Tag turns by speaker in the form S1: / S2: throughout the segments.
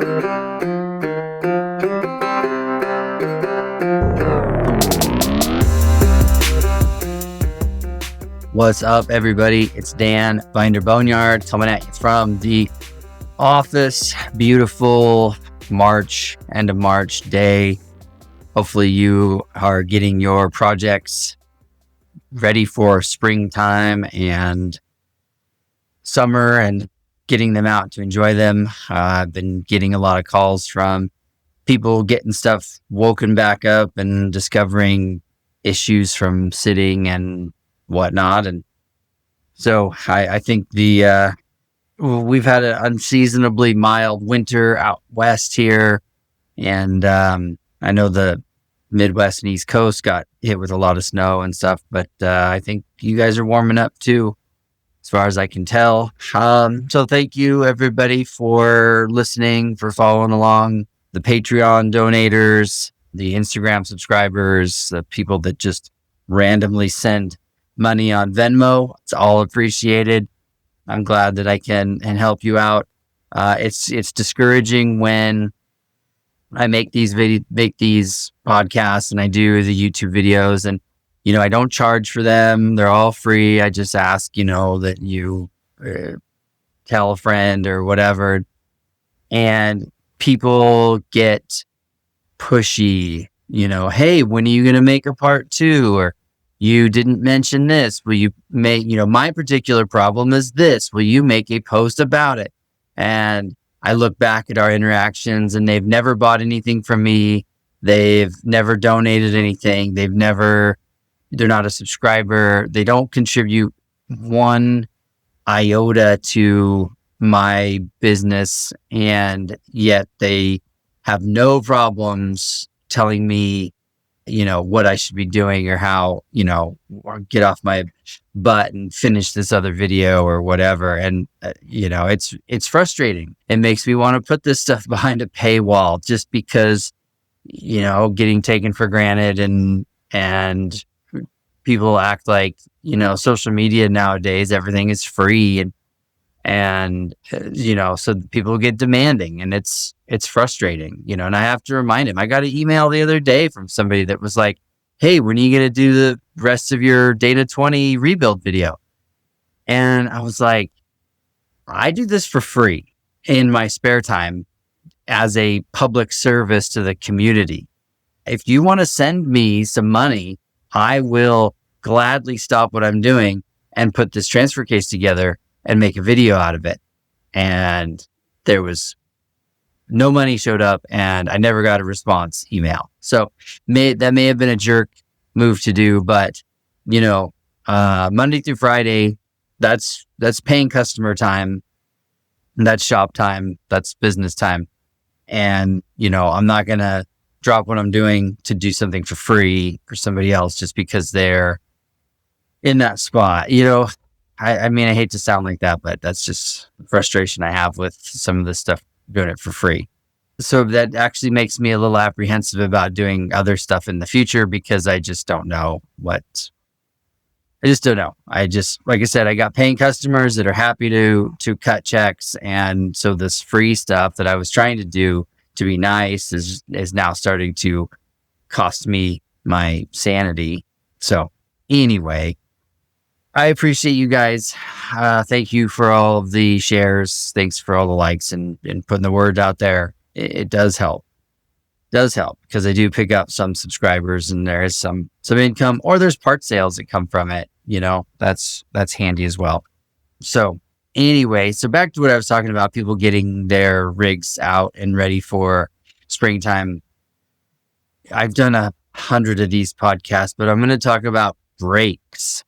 S1: What's up, everybody? It's Dan Binder Boneyard coming at you from the office. Beautiful end of March day. Hopefully you are getting your projects ready for springtime and summer and getting them out to enjoy them. I've been getting a lot of calls from people getting stuff woken back up and discovering issues from sitting and whatnot. And so I think we've had an unseasonably mild winter out west here. And I know the Midwest and East Coast got hit with a lot of snow and stuff, but I think you guys are warming up too, as far as I can tell. So thank you, everybody, for listening, for following along, the Patreon donators, the Instagram subscribers, the people that just randomly send money on Venmo. It's all appreciated. I'm glad that I can help you out. It's discouraging when I make these podcasts and I do the YouTube videos, and I don't charge for them. They're all free. I just ask that you tell a friend or whatever, and people get pushy. Hey, when are you going to make a part 2? Or you didn't mention this. Will you make, my particular problem is this. Will you make a post about it? And I look back at our interactions, and they've never bought anything from me. They've never donated anything. They're not a subscriber. They don't contribute one iota to my business. And yet they have no problems telling me what I should be doing, or how, or get off my butt and finish this other video or whatever. And, it's frustrating. It makes me want to put this stuff behind a paywall, just because, getting taken for granted, and people act like, social media nowadays, everything is free, and so people get demanding, and it's frustrating, and I have to remind him. I got an email the other day from somebody that was like, hey, when are you going to do the rest of your Data 20 rebuild video? And I was like, I do this for free in my spare time as a public service to the community. If you want to send me some money, I will gladly stop what I'm doing and put this transfer case together and make a video out of it. And there was no money showed up, and I never got a response email. So that may have been a jerk move to do, but Monday through Friday, that's paying customer time, that's shop time, that's business time. And, I'm not going to drop what I'm doing to do something for free for somebody else just because they're in that spot. I mean, I hate to sound like that, but that's just the frustration I have with some of this stuff, doing it for free. So that actually makes me a little apprehensive about doing other stuff in the future, because I just don't know I just, like I said, I got paying customers that are happy to cut checks. And so this free stuff that I was trying to do to be nice is now starting to cost me my sanity. So anyway, I appreciate you guys. Thank you for all of the shares. Thanks for all the likes and putting the word out there. It does help. Does help, because I do pick up some subscribers, and there is some income, or there's part sales that come from it. That's handy as well. So anyway, back to what I was talking about, people getting their rigs out and ready for springtime. I've done 100 of these podcasts, but I'm going to talk about brakes,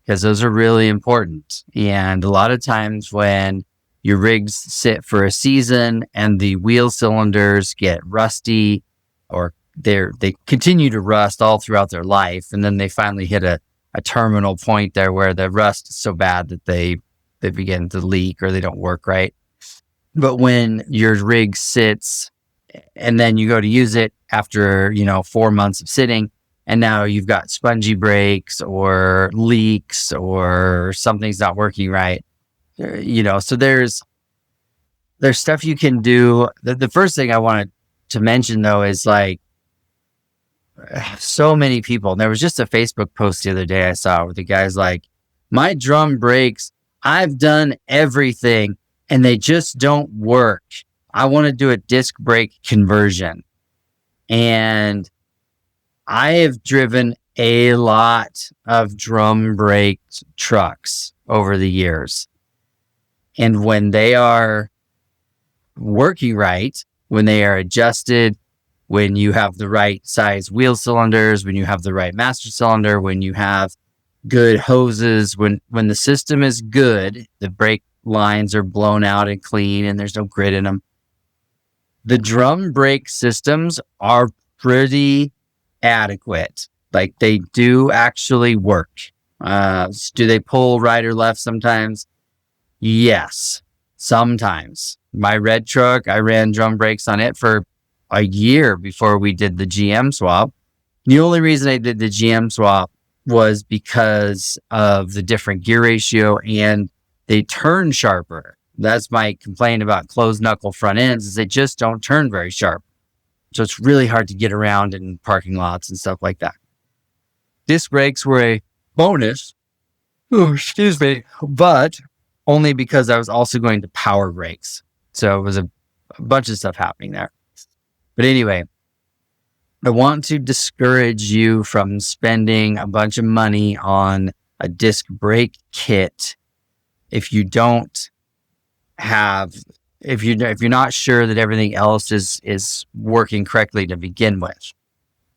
S1: because those are really important. And a lot of times when your rigs sit for a season and the wheel cylinders get rusty, or they continue to rust all throughout their life, and then they finally hit a terminal point there where the rust is so bad that they begin to leak, or they don't work right. But when your rig sits and then you go to use it after 4 months of sitting, and now you've got spongy brakes or leaks or something's not working right, so there's there's stuff you can do. The first thing I wanted to mention though is like so many people. And there was just a Facebook post the other day I saw where the guy's like, my drum brakes, I've done everything and they just don't work. I want to do a disc brake conversion. And I have driven a lot of drum brake trucks over the years. And when they are working right, when they are adjusted, when you have the right size wheel cylinders, when you have the right master cylinder, when you have good hoses, when the system is good, the brake lines are blown out and clean and there's no grit in them. The drum brake systems are pretty adequate. Like they do actually work. Do they pull right or left sometimes? Yes, sometimes. My red truck, I ran drum brakes on it for a year before we did the GM swap. The only reason I did the GM swap was because of the different gear ratio and they turn sharper. That's my complaint about closed knuckle front ends is they just don't turn very sharp. So it's really hard to get around in parking lots and stuff like that. Disc brakes were a bonus. Oh, excuse me. But only because I was also going to power brakes. So it was a bunch of stuff happening there. But anyway, I want to discourage you from spending a bunch of money on a disc brake kit if you don't have, if you're not sure that everything else is working correctly to begin with.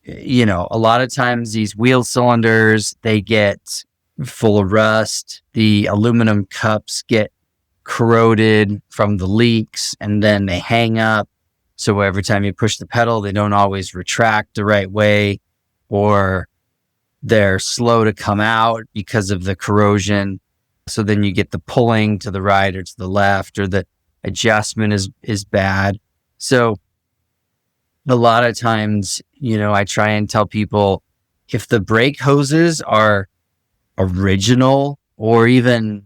S1: You know, a lot of times these wheel cylinders, they get full of rust. The aluminum cups get corroded from the leaks and then they hang up. So every time you push the pedal, they don't always retract the right way, or they're slow to come out because of the corrosion. So then you get the pulling to the right or to the left, or the adjustment is bad. So a lot of times, you know, I try and tell people if the brake hoses are original or even,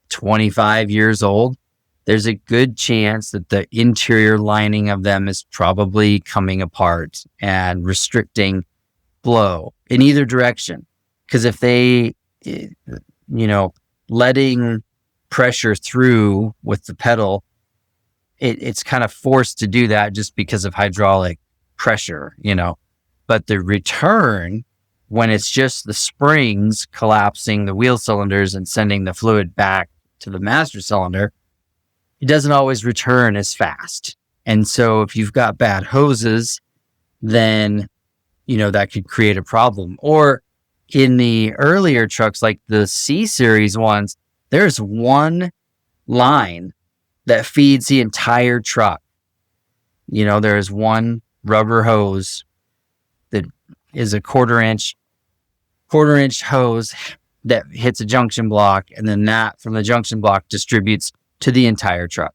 S1: 25 years old, there's a good chance that the interior lining of them is probably coming apart and restricting flow in either direction. Because if they, letting pressure through with the pedal, it's kind of forced to do that just because of hydraulic pressure, But the return, when it's just the springs collapsing the wheel cylinders and sending the fluid back to the master cylinder, it doesn't always return as fast. And so if you've got bad hoses, then, that could create a problem. Or in the earlier trucks, like the C series ones, there's one line that feeds the entire truck. There's one rubber hose that is a quarter inch hose that hits a junction block, and then that from the junction block distributes to the entire truck.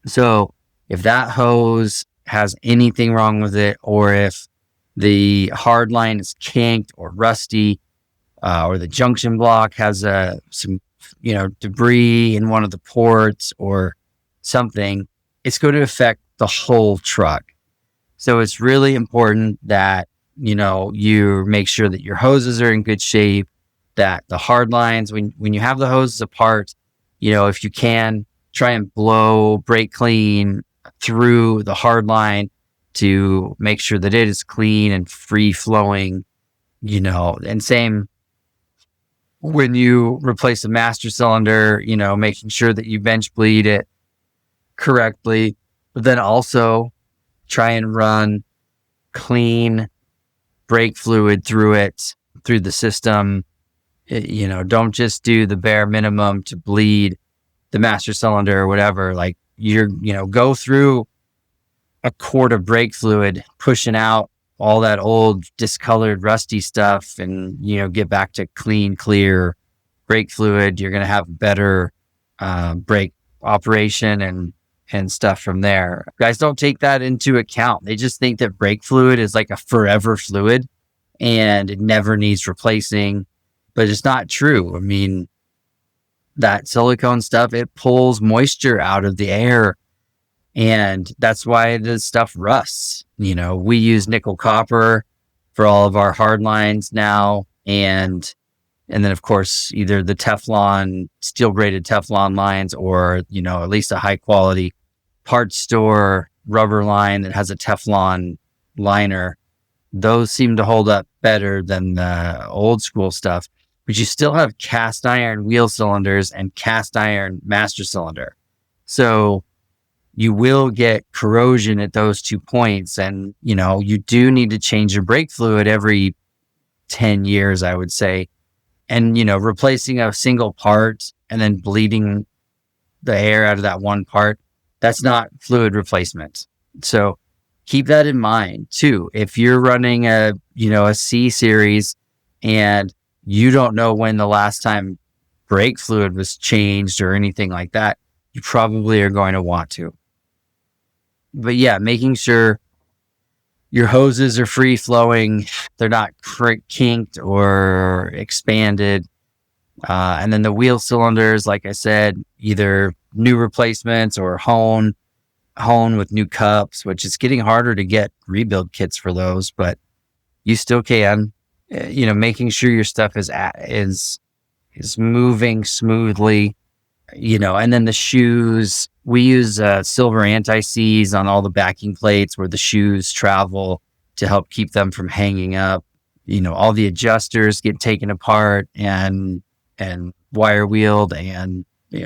S1: So if that hose has anything wrong with it, or if the hard line is kinked or rusty, or the junction block has some debris in one of the ports or something, it's going to affect the whole truck. So it's really important that you make sure that your hoses are in good shape, that the hard lines, when you have the hoses apart, if you can, try and blow brake clean through the hard line to make sure that it is clean and free flowing, and same when you replace a master cylinder, making sure that you bench bleed it correctly, but then also try and run clean brake fluid through the system. Don't just do the bare minimum to bleed the master cylinder or whatever. Like go through a quart of brake fluid, pushing out all that old discolored rusty stuff, and get back to clean, clear brake fluid. You're going to have better brake operation and stuff from there. Guys don't take that into account. They just think that brake fluid is like a forever fluid and it never needs replacing, but it's not true. I mean, that silicone stuff, it pulls moisture out of the air. And that's why the stuff rusts. We use nickel copper for all of our hard lines now. And then of course, either the Teflon, steel braided Teflon lines, or, at least a high quality parts store rubber line that has a Teflon liner. Those seem to hold up better than the old school stuff, but you still have cast iron wheel cylinders and cast iron master cylinder. So you will get corrosion at those 2 points. And, you do need to change your brake fluid every 10 years, I would say. And, replacing a single part and then bleeding the air out of that one part, that's not fluid replacement. So keep that in mind too. If you're running a C series and you don't know when the last time brake fluid was changed or anything like that, you probably are going to want to. But yeah, making sure your hoses are free flowing, they're not kinked or expanded. And then the wheel cylinders, like I said, either new replacements or hone with new cups, which is getting harder to get rebuild kits for those, but you still can. Making sure your stuff is moving smoothly. And then the shoes, we use silver anti-seize on all the backing plates where the shoes travel to help keep them from hanging up. All the adjusters get taken apart and wire wheeled, and,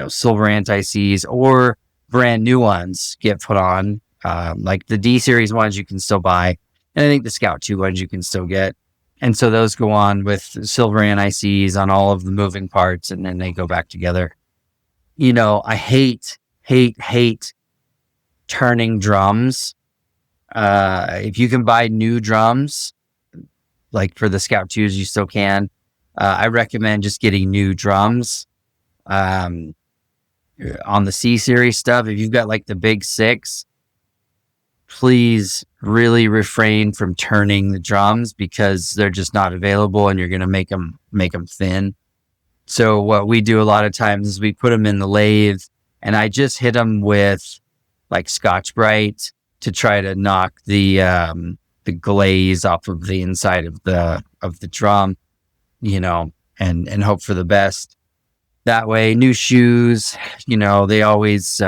S1: silver anti-seize or brand new ones get put on. Like the D series ones you can still buy. And I think the Scout 2 ones you can still get. And so those go on with silver anti-seize on all of the moving parts, and then they go back together. I hate turning drums. If you can buy new drums, like for the Scout 2s, you still can. I recommend just getting new drums. On the C series stuff, if you've got like the big 6, please really refrain from turning the drums because they're just not available and you're going to make them thin. So what we do a lot of times is we put them in the lathe, and I just hit them with like Scotch-Brite to try to knock the glaze off of the inside of the drum, and hope for the best. That way, new shoes, they always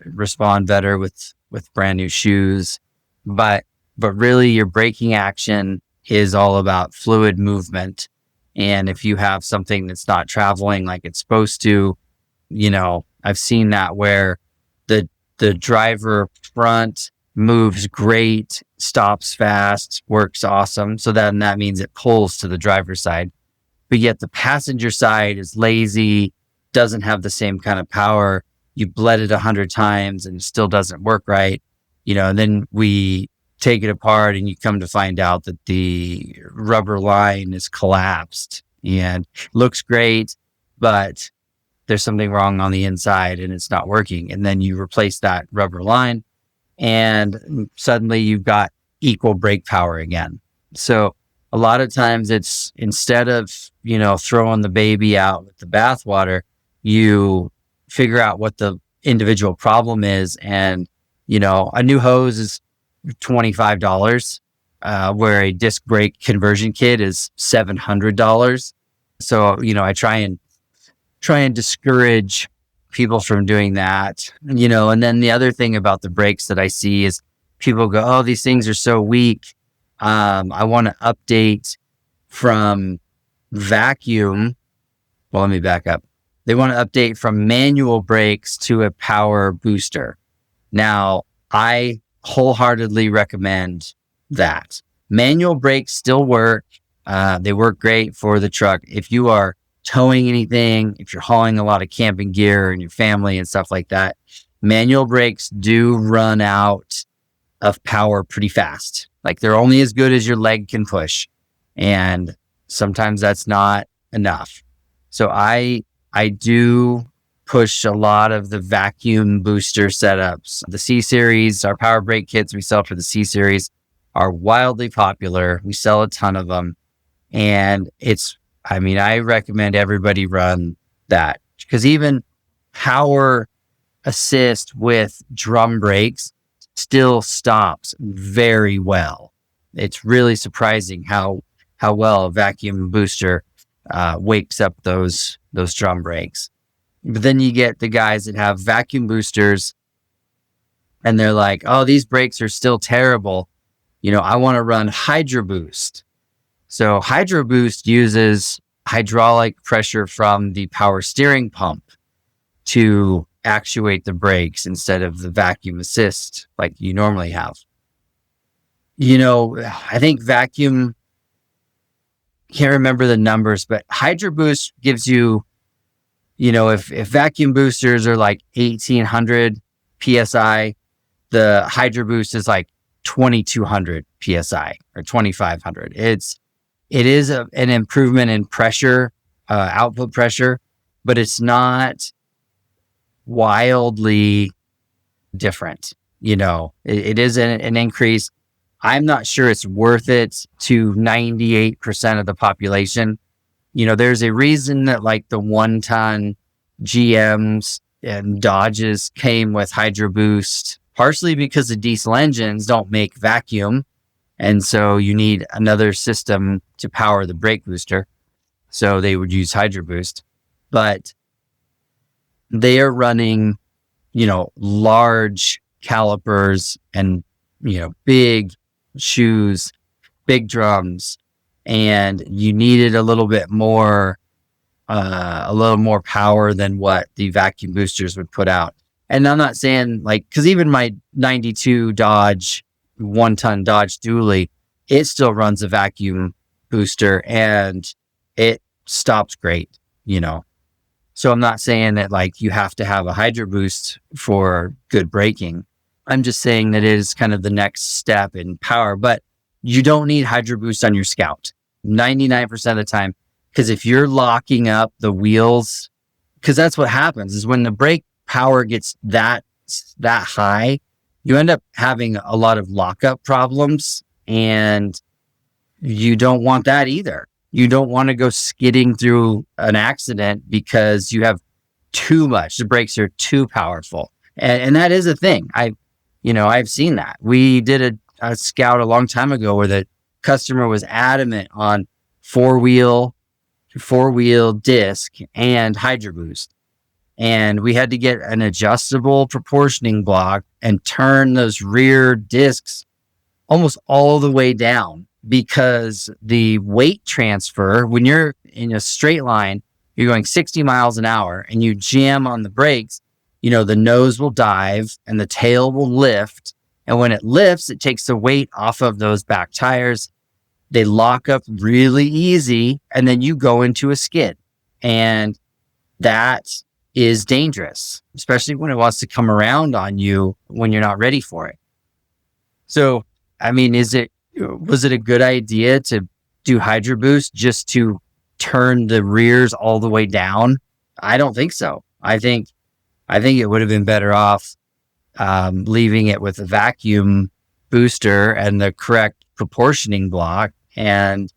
S1: respond better with brand new shoes. But really, your braking action is all about fluid movement. And if you have something that's not traveling like it's supposed to, I've seen that where the driver front moves great, stops fast, works awesome. So then that means it pulls to the driver's side. But yet the passenger side is lazy, doesn't have the same kind of power. You bled it 100 times and it still doesn't work right. And then we take it apart and you come to find out that the rubber line is collapsed and looks great, but there's something wrong on the inside and it's not working. And then you replace that rubber line and suddenly you've got equal brake power again. So a lot of times it's, instead of, throwing the baby out with the bathwater, you figure out what the individual problem is. And, a new hose is $25, where a disc brake conversion kit is $700. So, I try and discourage people from doing that, and then the other thing about the brakes that I see is people go, oh, these things are so weak. I want to update from vacuum. Well, let me back up. They want to update from manual brakes to a power booster. Now, I wholeheartedly recommend that. Manual brakes still work. They work great for the truck. If you are towing anything, if you're hauling a lot of camping gear and your family and stuff like that, manual brakes do run out of power pretty fast. Like they're only as good as your leg can push. And sometimes that's not enough. So I do push a lot of the vacuum booster setups. The C series, our power brake kits we sell for the C series are wildly popular. We sell a ton of them. And I recommend everybody run that because even power assist with drum brakes still stops very well. It's really surprising how well a vacuum booster wakes up those drum brakes. But then you get the guys that have vacuum boosters and they're like, oh, these brakes are still terrible. I want to run Hydro Boost. So Hydro Boost uses hydraulic pressure from the power steering pump to actuate the brakes instead of the vacuum assist like you normally have. I think vacuum, can't remember the numbers, but Hydro Boost gives you, if vacuum boosters are like 1800 PSI, the Hydro Boost is like 2200 PSI or 2500. It is an improvement in pressure, output pressure, but it's not wildly different. It is an increase. I'm not sure it's worth it to 98% of the population. There's a reason that like the 1-ton GMs and Dodges came with Hydro Boost, partially because the diesel engines don't make vacuum. And so you need another system to power the brake booster. So they would use Hydro Boost, but they are running, large calipers and, big shoes, big drums, and you needed a little more power than what the vacuum boosters would put out. And I'm not saying because even my 92 Dodge 1-ton Dodge Dually, it still runs a vacuum booster and it stops great, So I'm not saying that you have to have a Hydro Boost for good braking. I'm just saying that it is kind of the next step in power, but you don't need Hydro Boost on your Scout 99% of the time. Because if you're locking up the wheels, because that's what happens is when the brake power gets that high, you end up having a lot of lockup problems, and you don't want that either. You don't want to go skidding through an accident because you have too much. The brakes are too powerful. And that is a thing. I've seen that. We did a Scout a long time ago where the customer was adamant on four-wheel disc and Hydro Boost. And we had to get an adjustable proportioning block and turn those rear discs almost all the way down, because the weight transfer, when you're in a straight line, you're going 60 miles an hour and you jam on the brakes, the nose will dive and the tail will lift. And when it lifts, it takes the weight off of those back tires. They lock up really easy, and then you go into a skid. And that is dangerous, especially when it wants to come around on you when you're not ready for it. So, was it a good idea to do Hydro Boost just to turn the rears all the way down? I don't think so. I think it would have been better off leaving it with a vacuum booster and the correct proportioning block and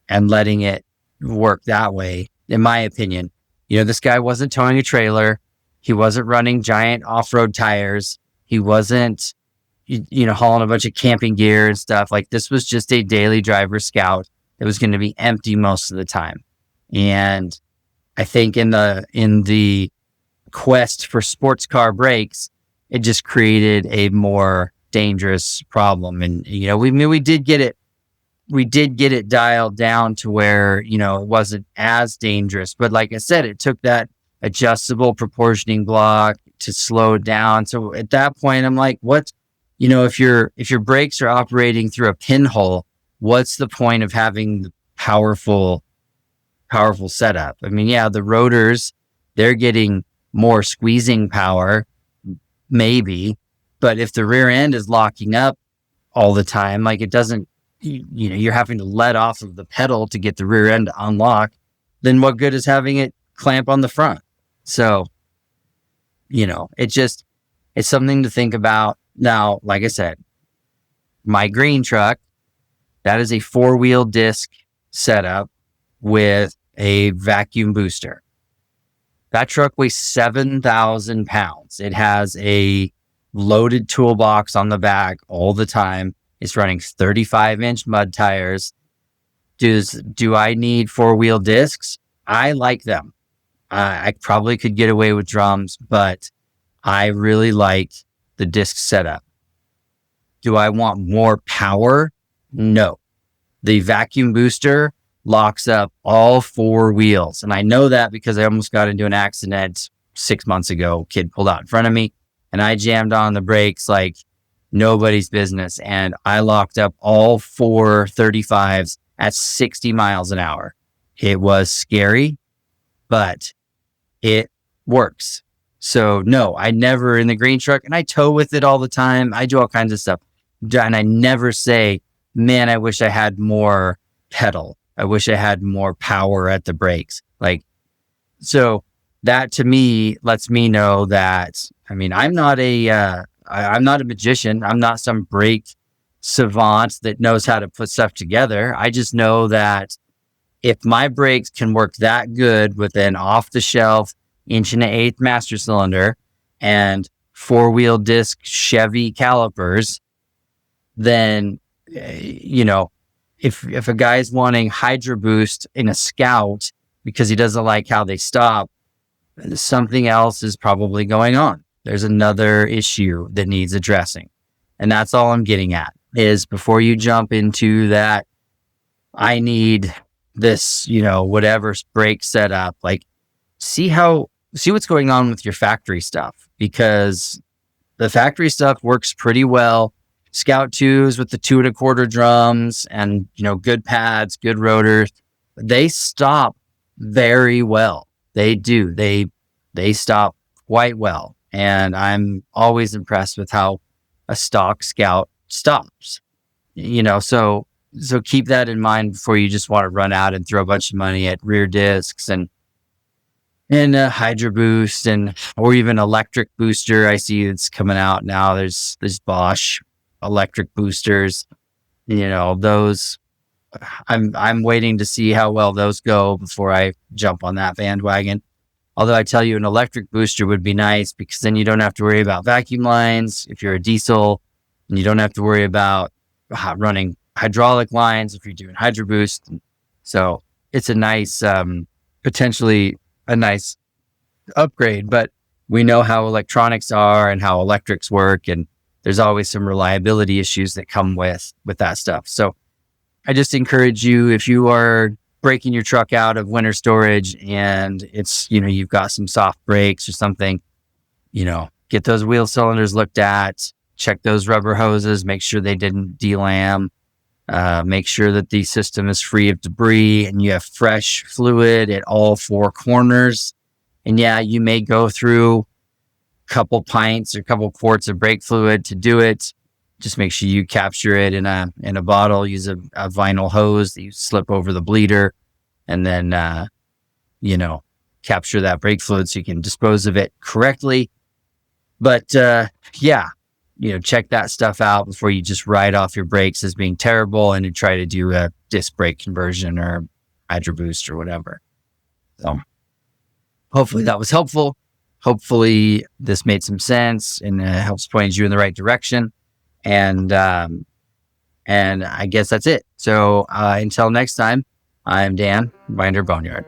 S1: letting it work that way, in my opinion. This guy wasn't towing a trailer. He wasn't running giant off-road tires. He wasn't, hauling a bunch of camping gear and stuff. This was just a daily driver Scout that was going to be empty most of the time. And I think in the quest for sports car brakes, it just created a more dangerous problem. And, we did get it dialed down to where, it wasn't as dangerous. But like I said, it took that adjustable proportioning block to slow down. So at that point, I'm like, what, if your brakes are operating through a pinhole, what's the point of having the powerful setup? The rotors, they're getting more squeezing power, maybe, but if the rear end is locking up all the time, it doesn't, you're having to let off of the pedal to get the rear end to unlock, then what good is having it clamp on the front? So, it's something to think about. Now, like I said, my green truck, that is a 4-wheel disc setup with a vacuum booster. That truck weighs 7,000 pounds. It has a loaded toolbox on the back all the time. It's running 35-inch mud tires. Do I need four-wheel discs? I like them. I probably could get away with drums, but I really like the disc setup. Do I want more power? No. The vacuum booster locks up all four wheels. And I know that because I almost got into an accident 6 months ago. Kid pulled out in front of me and I jammed on the brakes like nobody's business. And I locked up all four 35s at 60 miles an hour. It was scary, but it works. So no, I never in the green truck, and I tow with it all the time. I do all kinds of stuff. And I never say, man, I wish I had more pedal. I wish I had more power at the brakes. Like, so that to me lets me know that, I mean, I'm not I'm not a magician. I'm not some brake savant that knows how to put stuff together. I just know that if my brakes can work that good with an off the shelf 1.1/8 master cylinder and four-wheel disc Chevy calipers, then, if a guy's wanting Hydro Boost in a Scout because he doesn't like how they stop, something else is probably going on. There's another issue that needs addressing. And that's all I'm getting at is before you jump into that, I need this, whatever brake setup, like see what's going on with your factory stuff, because the factory stuff works pretty well. Scout 2s with the 2 1/4 drums and, good pads, good rotors, they stop very well. They do. They stop quite well. And I'm always impressed with how a stock Scout stops, so keep that in mind before you just want to run out and throw a bunch of money at rear discs and Hydro Boost or even electric booster. I see it's coming out now. There's Bosch electric boosters, those I'm waiting to see how well those go before I jump on that bandwagon. Although I tell you, an electric booster would be nice because then you don't have to worry about vacuum lines if you're a diesel, and you don't have to worry about running hydraulic lines if you're doing Hydro Boost. So it's a nice, potentially a nice upgrade, but we know how electronics are and how electrics work, and there's always some reliability issues that come with that stuff. So I just encourage you, if you are breaking your truck out of winter storage and it's, you've got some soft brakes or something, get those wheel cylinders looked at, check those rubber hoses, make sure they didn't delam, make sure that the system is free of debris and you have fresh fluid at all four corners. And yeah, you may go through a couple pints or a couple quarts of brake fluid to do it. Just make sure you capture it in a bottle. Use a vinyl hose that you slip over the bleeder, and then capture that brake fluid so you can dispose of it correctly. But check that stuff out before you just write off your brakes as being terrible and you try to do a disc brake conversion or Hydro Boost or whatever. So hopefully that was helpful. Hopefully this made some sense and helps point you in the right direction. And I guess that's it. So until next time, I'm Dan, Binder Boneyard.